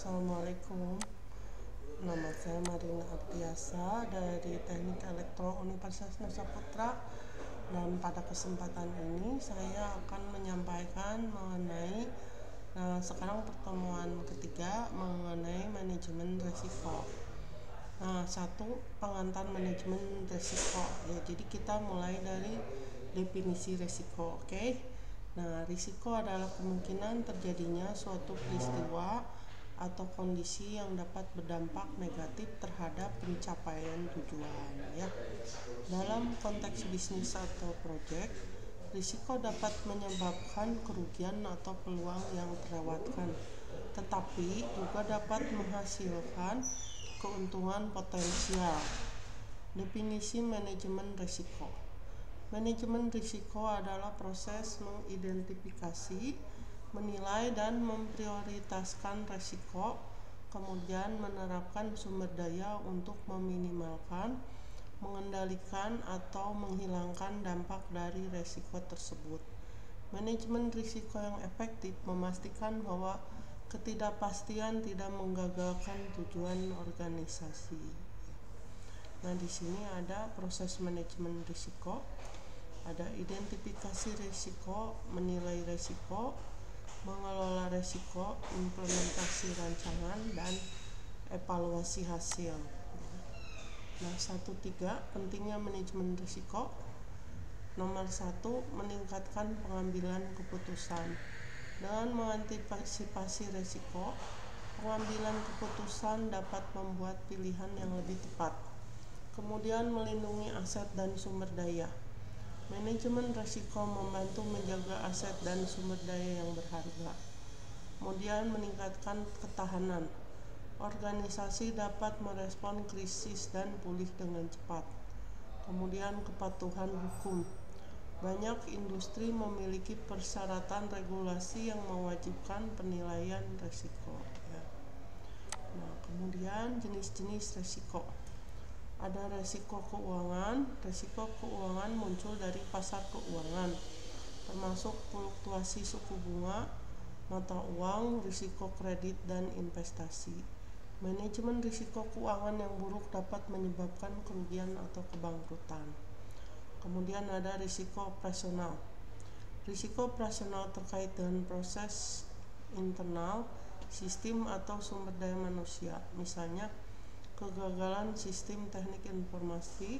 Assalamualaikum, nama saya Marina Artiasa dari Teknik Elektro Universitas Nusa Putra, dan pada kesempatan ini saya akan menyampaikan mengenai sekarang pertemuan ketiga mengenai manajemen risiko. Satu, pengantar manajemen risiko ya. Jadi kita mulai dari definisi risiko, oke? Risiko adalah kemungkinan terjadinya suatu peristiwa atau kondisi yang dapat berdampak negatif terhadap pencapaian tujuan ya. Dalam konteks bisnis atau proyek, risiko dapat menyebabkan kerugian atau peluang yang terlewatkan, tetapi juga dapat menghasilkan keuntungan potensial. Definisi manajemen risiko. Manajemen risiko adalah proses mengidentifikasi, menilai dan memprioritaskan risiko, kemudian menerapkan sumber daya untuk meminimalkan, mengendalikan atau menghilangkan dampak dari risiko tersebut. Manajemen risiko yang efektif memastikan bahwa ketidakpastian tidak menggagalkan tujuan organisasi. Di sini ada proses manajemen risiko, ada identifikasi risiko, menilai risiko, mengelola risiko, implementasi rancangan, dan evaluasi hasil. 1.3 pentingnya manajemen risiko. Nomor 1, meningkatkan pengambilan keputusan. Dengan mengantisipasi risiko, pengambilan keputusan dapat membuat pilihan yang lebih tepat. Kemudian melindungi aset dan sumber daya. Manajemen risiko membantu menjaga aset dan sumber daya yang berharga. Kemudian meningkatkan ketahanan. Organisasi dapat merespon krisis dan pulih dengan cepat. Kemudian kepatuhan hukum. Banyak industri memiliki persyaratan regulasi yang mewajibkan penilaian risiko ya. Kemudian jenis-jenis risiko. Ada risiko keuangan. Risiko keuangan muncul dari pasar keuangan, termasuk fluktuasi suku bunga, mata uang, risiko kredit, dan investasi. Manajemen risiko keuangan yang buruk dapat menyebabkan kerugian atau kebangkrutan. Kemudian ada risiko operasional. Risiko operasional terkait dengan proses internal, sistem atau sumber daya manusia, misalnya kegagalan sistem teknik informasi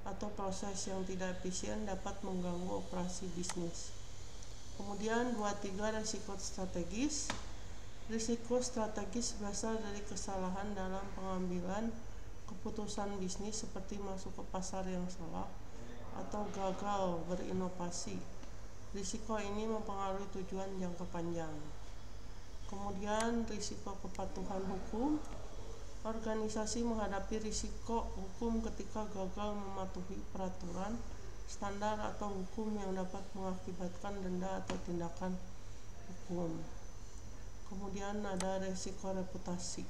atau proses yang tidak efisien dapat mengganggu operasi bisnis. Kemudian 2.3 risiko strategis. Risiko strategis berasal dari kesalahan dalam pengambilan keputusan bisnis seperti masuk ke pasar yang salah atau gagal berinovasi. Risiko ini mempengaruhi tujuan jangka panjang. Kemudian risiko kepatuhan hukum. Organisasi menghadapi risiko hukum ketika gagal mematuhi peraturan, standar atau hukum yang dapat mengakibatkan denda atau tindakan hukum. Kemudian ada risiko reputasi.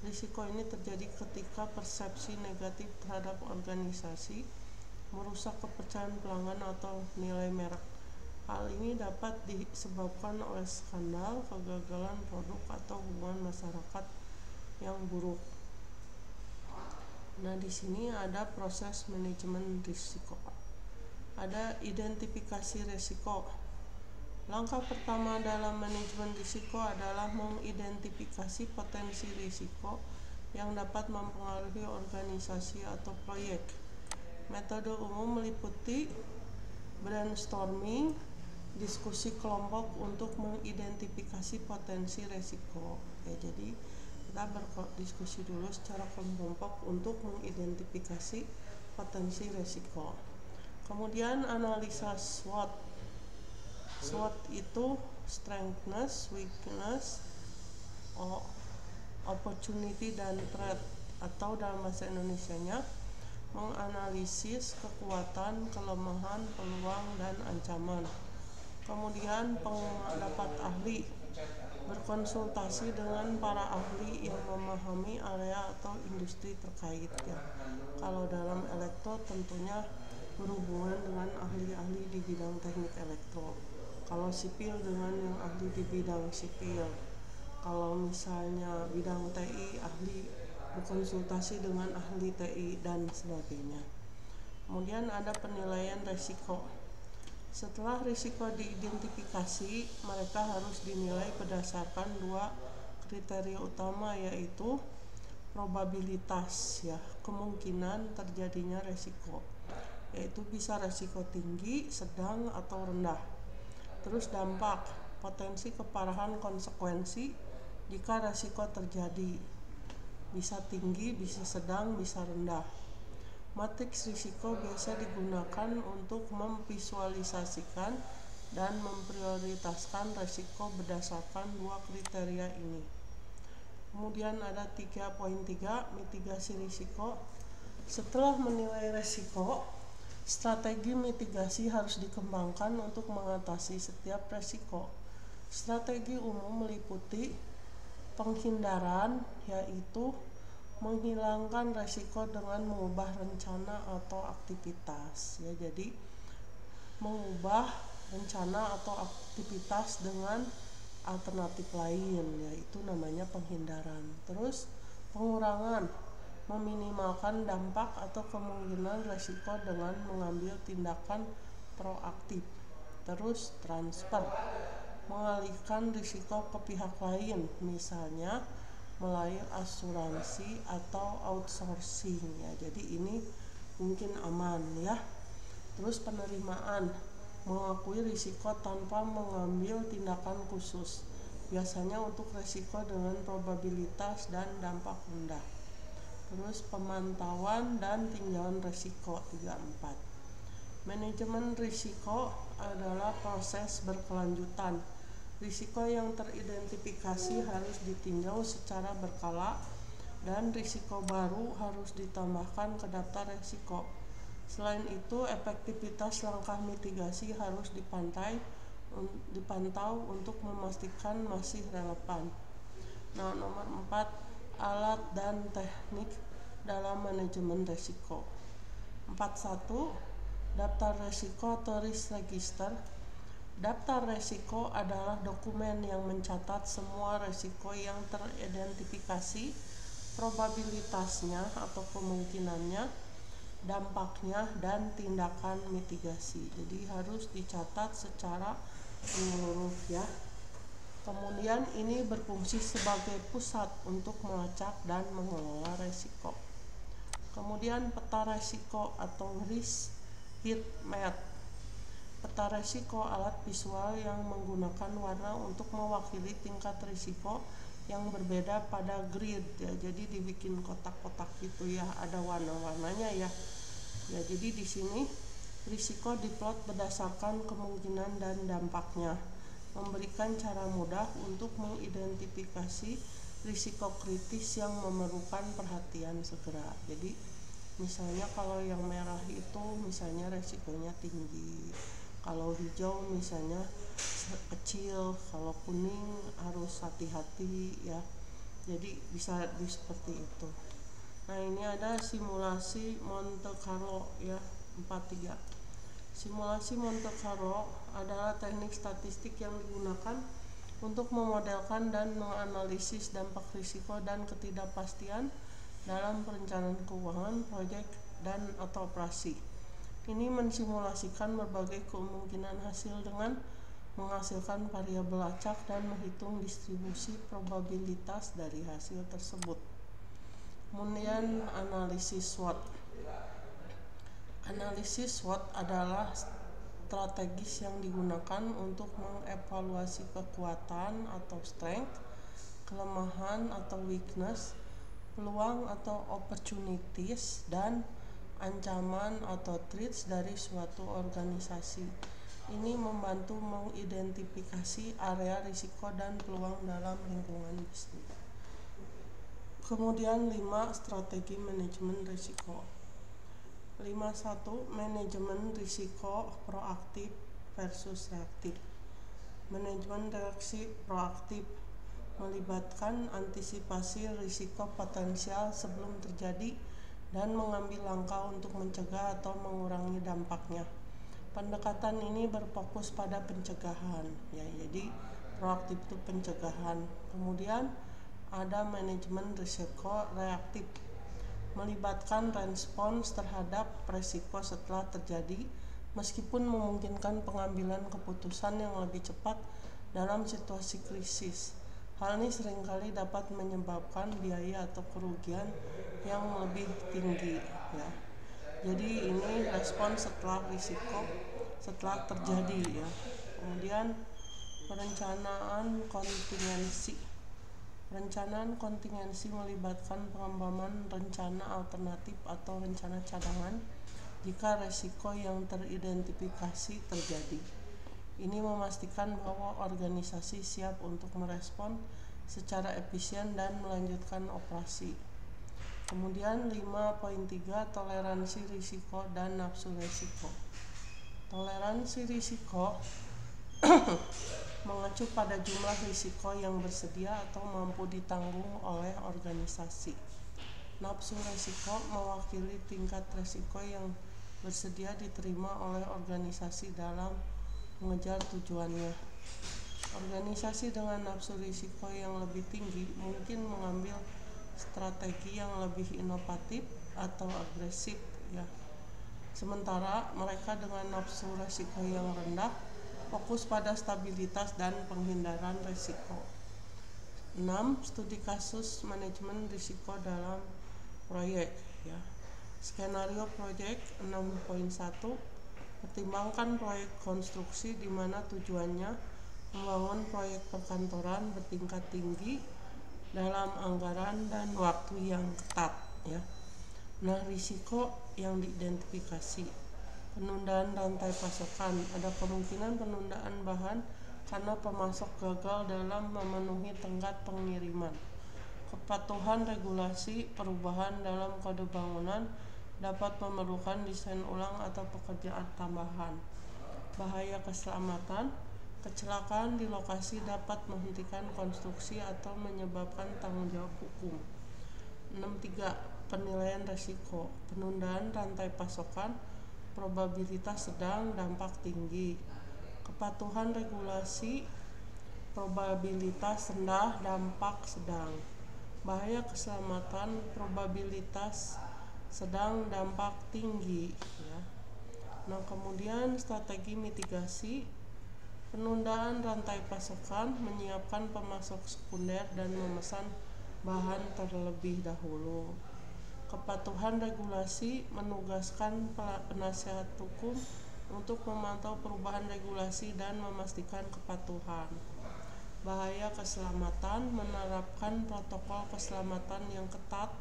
Risiko ini terjadi ketika persepsi negatif terhadap organisasi merusak kepercayaan pelanggan atau nilai merek. Hal ini dapat disebabkan oleh skandal, kegagalan produk, atau hubungan masyarakat yang buruk. Di sini ada proses manajemen risiko. Ada identifikasi risiko. Langkah pertama dalam manajemen risiko adalah mengidentifikasi potensi risiko yang dapat mempengaruhi organisasi atau proyek. Metode umum meliputi brainstorming, diskusi kelompok untuk mengidentifikasi potensi risiko. Jadi kita berdiskusi dulu secara kelompok untuk mengidentifikasi potensi risiko. Kemudian analisa SWOT. SWOT itu strengths, weakness, opportunity, dan threat, atau dalam bahasa Indonesianya menganalisis kekuatan, kelemahan, peluang, dan ancaman. Kemudian pendapat ahli. Berkonsultasi dengan para ahli yang memahami area atau industri terkait ya. Kalau dalam elektro tentunya berhubungan dengan ahli-ahli di bidang teknik elektro. Kalau sipil dengan yang ahli di bidang sipil. Kalau misalnya bidang TI, ahli berkonsultasi dengan ahli TI dan sebagainya. Kemudian ada penilaian resiko. Setelah risiko diidentifikasi, mereka harus dinilai berdasarkan dua kriteria utama, yaitu probabilitas ya, kemungkinan terjadinya resiko, yaitu bisa resiko tinggi, sedang, atau rendah. Terus dampak, potensi keparahan konsekuensi jika resiko terjadi, bisa tinggi, bisa sedang, bisa rendah. Matriks risiko biasa digunakan untuk memvisualisasikan dan memprioritaskan risiko berdasarkan dua kriteria ini. Kemudian ada 3.3 mitigasi risiko. Setelah menilai risiko, strategi mitigasi harus dikembangkan untuk mengatasi setiap risiko. Strategi umum meliputi penghindaran, yaitu menghilangkan risiko dengan mengubah rencana atau aktivitas ya. Jadi mengubah rencana atau aktivitas dengan alternatif lain, yaitu namanya penghindaran. Terus pengurangan, meminimalkan dampak atau kemungkinan risiko dengan mengambil tindakan proaktif. Terus transfer, mengalihkan risiko ke pihak lain, misalnya melalui asuransi atau outsourcing ya. Jadi ini mungkin aman ya. Terus penerimaan, mengakui risiko tanpa mengambil tindakan khusus, biasanya untuk risiko dengan probabilitas dan dampak rendah. Terus pemantauan dan tinjauan risiko 34. Manajemen risiko adalah proses berkelanjutan. Risiko yang teridentifikasi harus ditinjau secara berkala dan risiko baru harus ditambahkan ke daftar risiko. Selain itu, efektivitas langkah mitigasi harus dipantau untuk memastikan masih relevan. Nah, nomor 4, alat dan teknik dalam manajemen risiko. 41, daftar risiko atau risk register. Daftar risiko adalah dokumen yang mencatat semua risiko yang teridentifikasi, probabilitasnya atau kemungkinannya, dampaknya, dan tindakan mitigasi. Jadi harus dicatat secara menyeluruh ya. Kemudian ini berfungsi sebagai pusat untuk melacak dan mengelola risiko. Kemudian peta risiko atau risk heat map. Peta risiko alat visual yang menggunakan warna untuk mewakili tingkat risiko yang berbeda pada grid ya. Jadi dibikin kotak-kotak gitu ya, ada warna-warnanya ya. Ya, jadi di sini risiko diplot berdasarkan kemungkinan dan dampaknya, memberikan cara mudah untuk mengidentifikasi risiko kritis yang memerlukan perhatian segera. Jadi misalnya kalau yang merah itu misalnya risikonya tinggi, kalau hijau misalnya kecil, kalau kuning harus hati-hati ya. Jadi bisa seperti itu. Nah, ini ada simulasi Monte Carlo ya, 43. Simulasi Monte Carlo adalah teknik statistik yang digunakan untuk memodelkan dan menganalisis dampak risiko dan ketidakpastian dalam perencanaan keuangan, proyek, dan atau operasi. Ini mensimulasikan berbagai kemungkinan hasil dengan menghasilkan variabel acak dan menghitung distribusi probabilitas dari hasil tersebut. Kemudian analisis SWOT. Analisis SWOT adalah strategis yang digunakan untuk mengevaluasi kekuatan atau strength, kelemahan atau weakness, peluang atau opportunities, dan ancaman atau threats dari suatu organisasi. Ini membantu mengidentifikasi area risiko dan peluang dalam lingkungan bisnis. Kemudian 5, strategi manajemen risiko. 51, manajemen risiko proaktif versus reaktif. Manajemen reaksi proaktif melibatkan antisipasi risiko potensial sebelum terjadi dan mengambil langkah untuk mencegah atau mengurangi dampaknya. Pendekatan ini berfokus pada pencegahan ya. Jadi Proaktif itu pencegahan. Kemudian ada manajemen risiko reaktif, melibatkan respons terhadap risiko setelah terjadi, meskipun memungkinkan pengambilan keputusan yang lebih cepat dalam situasi krisis. Hal ini seringkali dapat menyebabkan biaya atau kerugian yang lebih tinggi, ya. Jadi ini respons setelah risiko setelah terjadi, ya. Kemudian perencanaan kontingensi. Perencanaan kontingensi melibatkan pengembangan rencana alternatif atau rencana cadangan jika risiko yang teridentifikasi terjadi. Ini memastikan bahwa organisasi siap untuk merespon secara efisien dan melanjutkan operasi. Kemudian 5.3 toleransi risiko dan nafsu risiko. Toleransi risiko mengacu pada jumlah risiko yang bersedia atau mampu ditanggung oleh organisasi. Nafsu risiko mewakili tingkat risiko yang bersedia diterima oleh organisasi dalam mengejar tujuannya. Organisasi dengan nafsu risiko yang lebih tinggi mungkin mengambil strategi yang lebih inovatif atau agresif, ya. Sementara mereka dengan nafsu risiko yang rendah fokus pada stabilitas dan penghindaran risiko. 6. Studi kasus manajemen risiko dalam proyek, ya. Skenario proyek 6.1, pertimbangkan proyek konstruksi di mana tujuannya membangun proyek perkantoran bertingkat tinggi dalam anggaran dan waktu yang ketat, ya. Nah, risiko yang diidentifikasi. Penundaan rantai pasokan. Ada kemungkinan penundaan bahan karena pemasok gagal dalam memenuhi tenggat pengiriman. Kepatuhan regulasi perubahan dalam kode bangunan dapat memerlukan desain ulang atau pekerjaan tambahan. Bahaya keselamatan. Kecelakaan di lokasi dapat menghentikan konstruksi atau menyebabkan tanggung jawab hukum. 6.3 Penilaian risiko. Penundaan rantai pasokan, probabilitas sedang, dampak tinggi. Kepatuhan regulasi, probabilitas rendah, dampak sedang. Bahaya keselamatan, probabilitas sedang, dampak tinggi, ya. Nah, kemudian strategi mitigasi. Penundaan rantai pasokan, menyiapkan pemasok sekunder dan memesan bahan terlebih dahulu. Kepatuhan regulasi, menugaskan penasihat hukum untuk memantau perubahan regulasi dan memastikan kepatuhan. Bahaya keselamatan, menerapkan protokol keselamatan yang ketat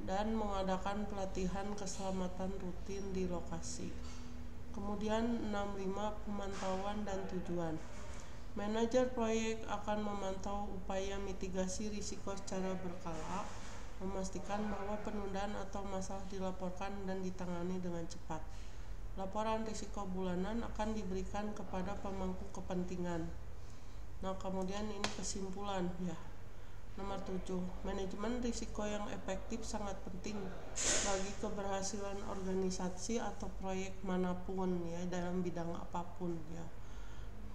dan mengadakan pelatihan keselamatan rutin di lokasi. Kemudian 6.5 Pemantauan dan tujuan. Manajer proyek akan memantau upaya mitigasi risiko secara berkala, memastikan bahwa penundaan atau masalah dilaporkan dan ditangani dengan cepat. Laporan risiko bulanan akan diberikan kepada pemangku kepentingan. Nah, kemudian ini kesimpulan, ya. Nomor 7, manajemen risiko yang efektif sangat penting bagi keberhasilan organisasi atau proyek manapun, ya, dalam bidang apapun, ya.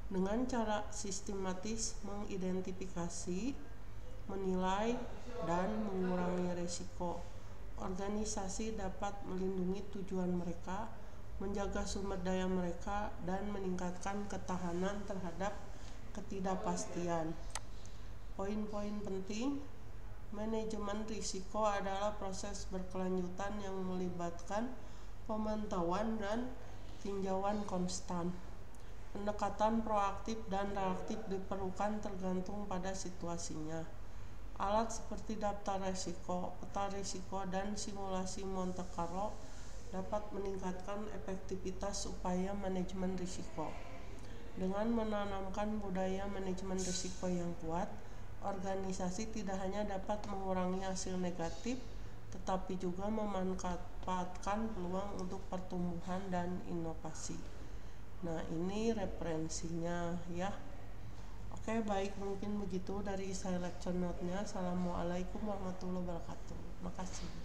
Dengan cara sistematis mengidentifikasi, menilai, dan mengurangi risiko, organisasi dapat melindungi tujuan mereka, menjaga sumber daya mereka, dan meningkatkan ketahanan terhadap ketidakpastian. Poin-poin penting. Manajemen risiko adalah proses berkelanjutan yang melibatkan pemantauan dan tinjauan konstan. Pendekatan proaktif dan reaktif diperlukan tergantung pada situasinya. Alat seperti daftar risiko, peta risiko, dan simulasi Monte Carlo dapat meningkatkan efektivitas upaya manajemen risiko. Dengan menanamkan budaya manajemen risiko yang kuat, organisasi tidak hanya dapat mengurangi hasil negatif, tetapi juga memanfaatkan peluang untuk pertumbuhan dan inovasi. Nah, ini referensinya, ya. Oke, baik, mungkin begitu dari saya lecture note-nya. Assalamualaikum warahmatullahi wabarakatuh. Makasih.